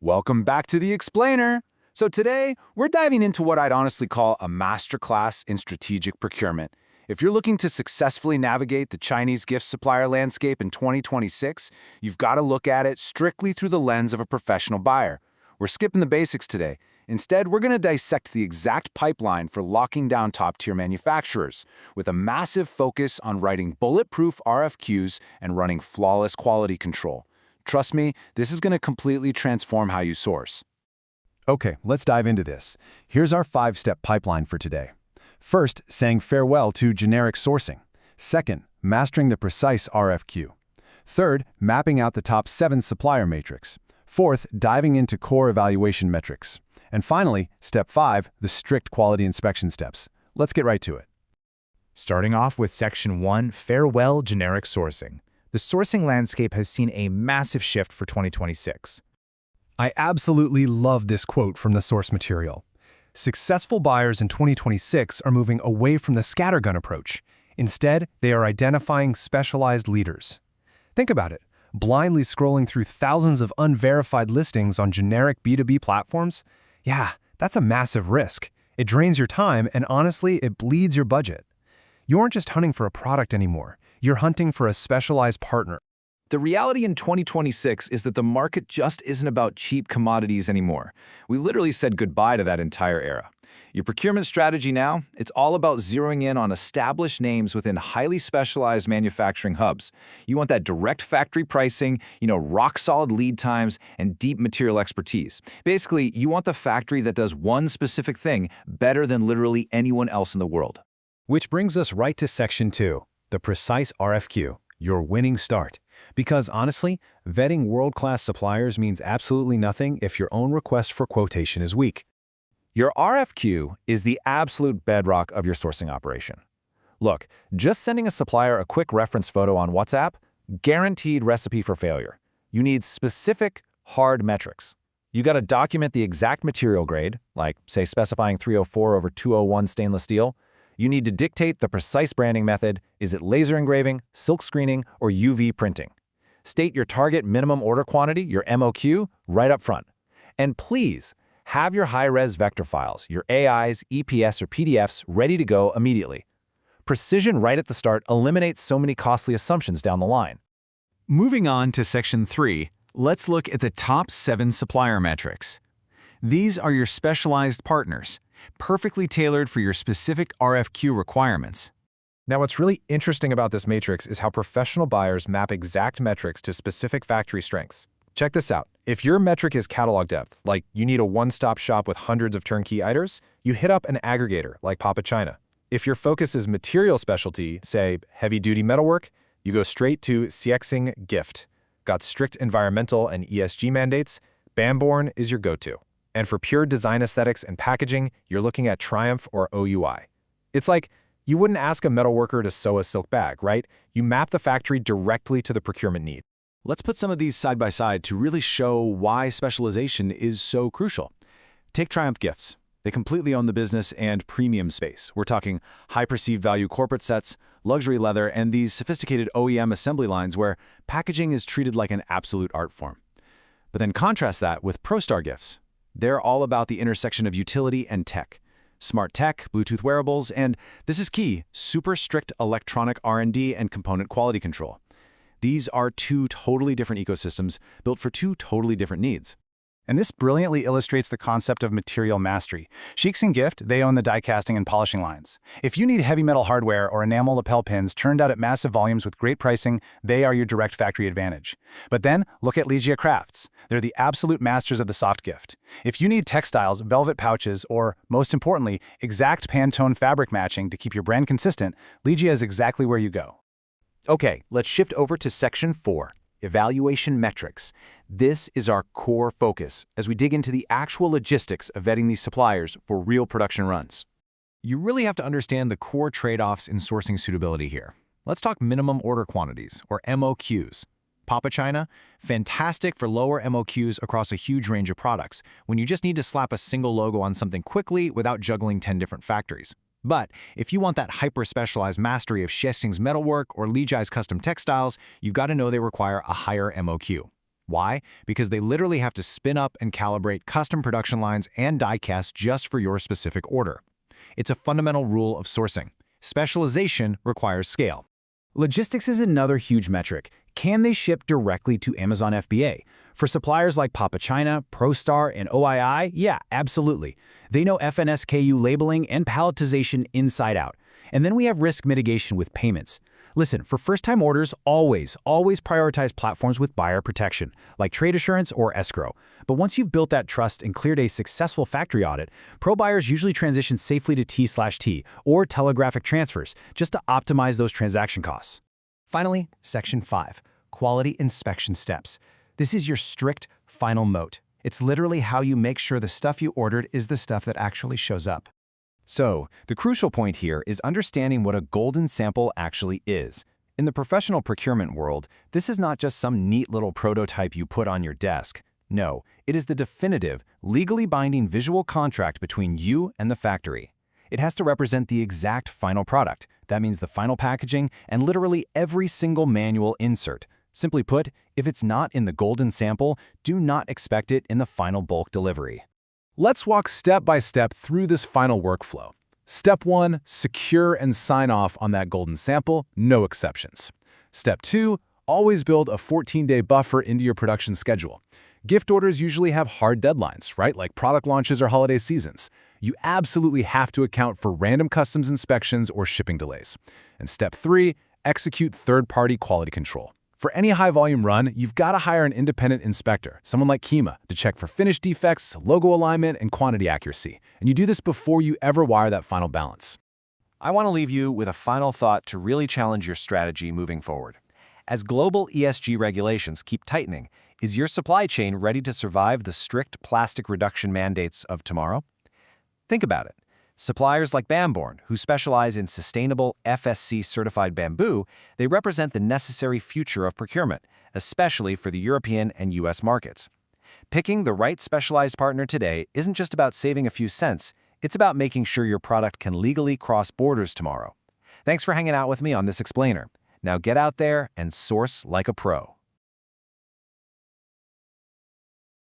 Welcome back to the Explainer. So today, we're diving into what I'd honestly call a masterclass in strategic procurement. If you're looking to successfully navigate the Chinese gift supplier landscape in 2026, you've got to look at it strictly through the lens of a professional buyer. We're skipping the basics today. Instead, we're going to dissect the exact pipeline for locking down top-tier manufacturers, with a massive focus on writing bulletproof RFQs and running flawless quality control. Trust me, this is going to completely transform how you source. Okay, let's dive into this. Here's our 5-step pipeline for today. First, saying farewell to generic sourcing. Second, mastering the precise RFQ. Third, mapping out the top 7 supplier matrix. Fourth, diving into core evaluation metrics. And finally, step 5, the strict quality inspection steps. Let's get right to it. Starting off with Section 1, Farewell Generic Sourcing. The sourcing landscape has seen a massive shift for 2026. I absolutely love this quote from the source material. Successful buyers in 2026 are moving away from the scattergun approach. Instead, they are identifying specialized leaders. Think about it. Blindly scrolling through thousands of unverified listings on generic B2B platforms? Yeah, that's a massive risk. It drains your time, and honestly, it bleeds your budget. You aren't just hunting for a product anymore. You're hunting for a specialized partner. The reality in 2026 is that the market just isn't about cheap commodities anymore. We literally said goodbye to that entire era. Your procurement strategy now, it's all about zeroing in on established names within highly specialized manufacturing hubs. You want that direct factory pricing, rock-solid lead times, and deep material expertise. Basically, you want the factory that does one specific thing better than literally anyone else in the world. Which brings us right to Section 2, the precise RFQ, your winning start. Because honestly, vetting world-class suppliers means absolutely nothing if your own request for quotation is weak. Your RFQ is the absolute bedrock of your sourcing operation. Look, just sending a supplier a quick reference photo on WhatsApp, guaranteed recipe for failure. You need specific, hard metrics. You got to document the exact material grade, like, say, specifying 304 over 201 stainless steel. You need to dictate the precise branding method. Is it laser engraving, silk screening, or UV printing? State your target minimum order quantity, your MOQ, right up front. And please, have your high-res vector files, your AIs, EPS, or PDFs ready to go immediately. Precision right at the start eliminates so many costly assumptions down the line. Moving on to Section 3, let's look at the top 7 supplier metrics. These are your specialized partners, perfectly tailored for your specific RFQ requirements. Now, what's really interesting about this matrix is how professional buyers map exact metrics to specific factory strengths. Check this out. If your metric is catalog depth, like you need a one-stop shop with hundreds of turnkey items, you hit up an aggregator like Papa China. If your focus is material specialty, say heavy-duty metalwork, you go straight to Xiexing Gift. Got strict environmental and ESG mandates? Bamborn is your go-to. And for pure design aesthetics and packaging, you're looking at Triumph or OUI. It's like, you wouldn't ask a metalworker to sew a silk bag, right? You map the factory directly to the procurement need. Let's put some of these side by side to really show why specialization is so crucial. Take Triumph Gifts. They completely own the business and premium space. We're talking high perceived value corporate sets, luxury leather, and these sophisticated OEM assembly lines where packaging is treated like an absolute art form. But then contrast that with ProStar Gifts. They're all about the intersection of utility and tech. Smart tech, Bluetooth wearables, and this is key, super strict electronic R&D and component quality control. These are 2 totally different ecosystems built for 2 totally different needs. And this brilliantly illustrates the concept of material mastery. Sheiks and Gift, they own the die casting and polishing lines. If you need heavy metal hardware or enamel lapel pins turned out at massive volumes with great pricing, they are your direct factory advantage. But then, look at Legia Crafts. They're the absolute masters of the soft gift. If you need textiles, velvet pouches, or, most importantly, exact Pantone fabric matching to keep your brand consistent, Legia is exactly where you go. Okay, let's shift over to Section 4, Evaluation Metrics. This is our core focus as we dig into the actual logistics of vetting these suppliers for real production runs. You really have to understand the core trade-offs in sourcing suitability here. Let's talk minimum order quantities, or MOQs. Papa China, fantastic for lower MOQs across a huge range of products, when you just need to slap a single logo on something quickly without juggling 10 different factories. But if you want that hyper-specialized mastery of Xiexing's metalwork or Legi's custom textiles, you've got to know they require a higher MOQ. Why? Because they literally have to spin up and calibrate custom production lines and die cast just for your specific order. It's a fundamental rule of sourcing. Specialization requires scale. Logistics is another huge metric. Can they ship directly to Amazon FBA? For suppliers like Papa China, ProStar, and OII, yeah, absolutely. They know FNSKU labeling and palletization inside out. And then we have risk mitigation with payments. Listen, for first-time orders, always prioritize platforms with buyer protection, like trade assurance or escrow. But once you've built that trust and cleared a successful factory audit, pro buyers usually transition safely to T/T or telegraphic transfers, just to optimize those transaction costs. Finally, Section 5, Quality Inspection Steps. This is your strict final moat. It's literally how you make sure the stuff you ordered is the stuff that actually shows up. So, the crucial point here is understanding what a golden sample actually is. In the professional procurement world, this is not just some neat little prototype you put on your desk. No, it is the definitive, legally binding visual contract between you and the factory. It has to represent the exact final product. That means the final packaging and literally every single manual insert. Simply put, if it's not in the golden sample, do not expect it in the final bulk delivery. Let's walk step by step through this final workflow. Step 1, secure and sign off on that golden sample, no exceptions. Step 2, always build a 14-day buffer into your production schedule. Gift orders usually have hard deadlines, right? Like product launches or holiday seasons. You absolutely have to account for random customs inspections or shipping delays. And step 3, execute third-party quality control. For any high-volume run, you've got to hire an independent inspector, someone like Kima, to check for finish defects, logo alignment, and quantity accuracy. And you do this before you ever wire that final balance. I want to leave you with a final thought to really challenge your strategy moving forward. As global ESG regulations keep tightening, is your supply chain ready to survive the strict plastic reduction mandates of tomorrow? Think about it. Suppliers like Bamborn, who specialize in sustainable FSC-certified bamboo, they represent the necessary future of procurement, especially for the European and US markets. Picking the right specialized partner today isn't just about saving a few cents, it's about making sure your product can legally cross borders tomorrow. Thanks for hanging out with me on this explainer. Now get out there and source like a pro.